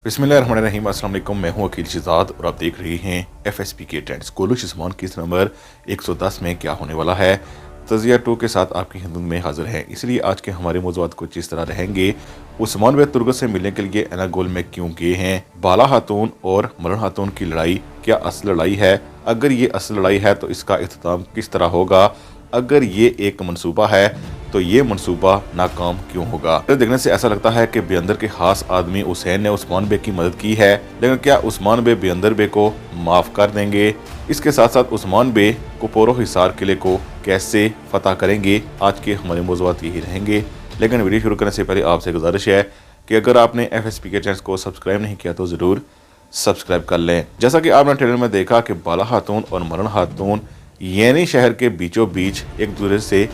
बिस्मिल्लाहिर्रहमानिर्रहीम। अस्सलाम वालेकुम। मैं हूं अकील शहजाद और आप देख रहे हैं FSP के ट्रेंड्स। कोलूश उस्मान किस नंबर 110 में क्या होने वाला है, तजिया 2 के साथ आपकी खिदमत में हाजिर है। इसलिए आज के हमारे मौज़ूआत कुछ इस तरह रहेंगे। उस्मान बिन तुर्गत से मिलने के लिए एनागोल में क्यों गए हैं, बाला खातून और मरण खातून की लड़ाई क्या असल लड़ाई है, अगर ये असल लड़ाई है तो इसका इख्तिताम किस तरह होगा, अगर ये एक मंसूबा है तो ये मंसूबा नाकाम क्यों होगा। तो देखने से ऐसा लगता है कि बेअंदर के खास आदमी हुसैन ने उस्मान बे की मदद की है, लेकिन क्या उस्मान बे बेअंदर बे को माफ कर देंगे? इसके साथ साथ उस्मान बे कुपोरो हिसार किले को कैसे फतह करेंगे, आज के हमारे मौज़ूआत यही रहेंगे। लेकिन वीडियो शुरू करने से पहले आपसे गुजारिश है कि अगर आपने FSP के चैनल को सब्सक्राइब नहीं किया तो ज़रूर सब्सक्राइब कर लें। जैसा कि आपने ट्रेलर में देखा कि बाला खातून और मरण खातून येनी शहर के बीचों बीच एक दूसरे से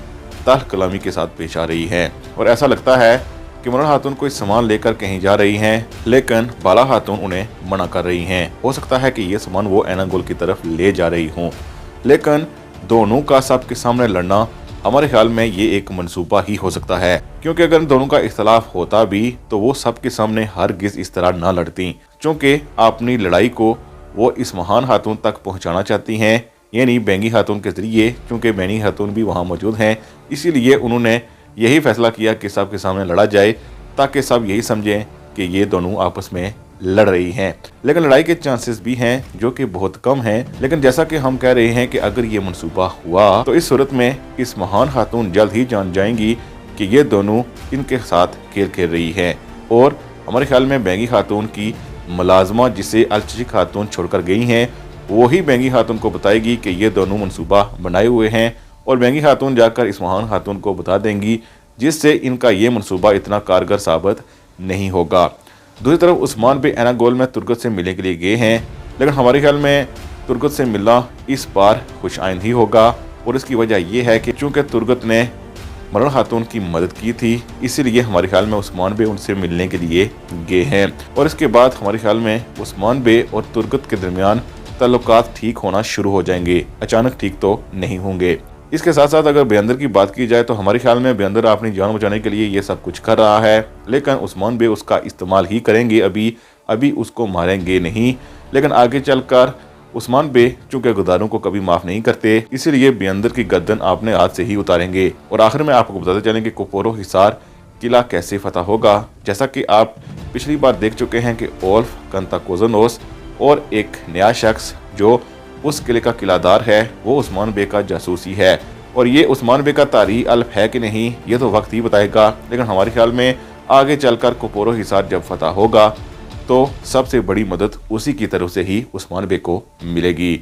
तल्ख कलामी के साथ पेश आ रही हैं, और ऐसा लगता है कि मरण खातून कोई सामान लेकर कहीं जा रही हैं, लेकिन बाला खातून उन्हें मना कर रही हैं। हो सकता है कि ये सामान वो एनागोल की तरफ ले जा रही हों, लेकिन दोनों का सबके सामने लड़ना हमारे ख्याल में ये एक मंसूबा ही हो सकता है, क्योंकि अगर दोनों का इख्तलाफ होता भी तो वो सबके सामने हरगिज इस तरह ना लड़ती, क्योंकि अपनी लड़ाई को वो इस महान खातून तक पहुँचाना चाहती हैं, यानी बेंगी खातून के जरिए। क्योंकि बेंगी खातून भी वहाँ मौजूद हैं, इसीलिए उन्होंने यही फैसला किया कि सब के सामने लड़ा जाए, ताकि सब यही समझें कि ये दोनों आपस में लड़ रही हैं। लेकिन लड़ाई के चांसेस भी हैं जो कि बहुत कम हैं। लेकिन जैसा कि हम कह रहे हैं कि अगर ये मंसूबा हुआ तो इस सूरत में इस महान खातून जल्द ही जान जाएंगी कि ये दोनों इनके साथ खेल खेल रही हैं, और हमारे ख्याल में बेंगी खातून की मुलाजमा जिसे अलचची खातून छोड़कर गई हैं, वही बेंगी खातून को बताएगी कि ये दोनों मंसूबा बनाए हुए हैं, और बेंगी खातून जाकर इस महान खातून को बता देंगी, जिससे इनका ये मंसूबा इतना कारगर साबित नहीं होगा। दूसरी तरफ उस्मान बे एनागोल में तुर्गत से मिलने के लिए गए हैं, लेकिन हमारे ख्याल में तुर्गत से मिलना इस बार खुश आइंद ही होगा, और इसकी वजह यह है कि चूँकि तुर्गत ने मरण खातून की मदद की थी, इसीलिए हमारे ख्याल में उस्मान बे उनसे मिलने के लिए गए हैं। और इसके बाद हमारे ख्याल में उस्मान बे और तुर्गत के दरमियान ताल्लुकात ठीक होना शुरू हो जाएंगे, अचानक ठीक तो नहीं होंगे। इसके साथ साथ अगर बेअंदर की बात की जाए तो हमारे ख्याल में बेअंदर अपनी जान बचाने के लिए ये सब कुछ कर रहा है, लेकिन उस्मान बे उसका इस्तेमाल ही करेंगे, अभी उसको मारेंगे नहीं। लेकिन आगे चलकर उस्मान बे चूंकि गुदारों को कभी माफ नहीं करते, इसीलिए बेअंदर की गर्दन अपने हाथ से ही उतारेंगे। और आखिर में आपको बताते चलें कि कुपोरो हिसार किला कैसे फतह होगा। जैसा कि आप पिछली बार देख चुके हैं कि ओल्फ कंताकोजनोस और एक नया शख्स जो उस किले का किलादार है वो उस्मान बे का जासूसी है, और ये उस्मान बे का तारीख अल्फ है कि नहीं ये तो वक्त ही बताएगा। लेकिन हमारे ख्याल में आगे चलकर कुपोरो हिसार जब फतह होगा तो सबसे बड़ी मदद उसी की तरफ से ही उस्मान बे को मिलेगी।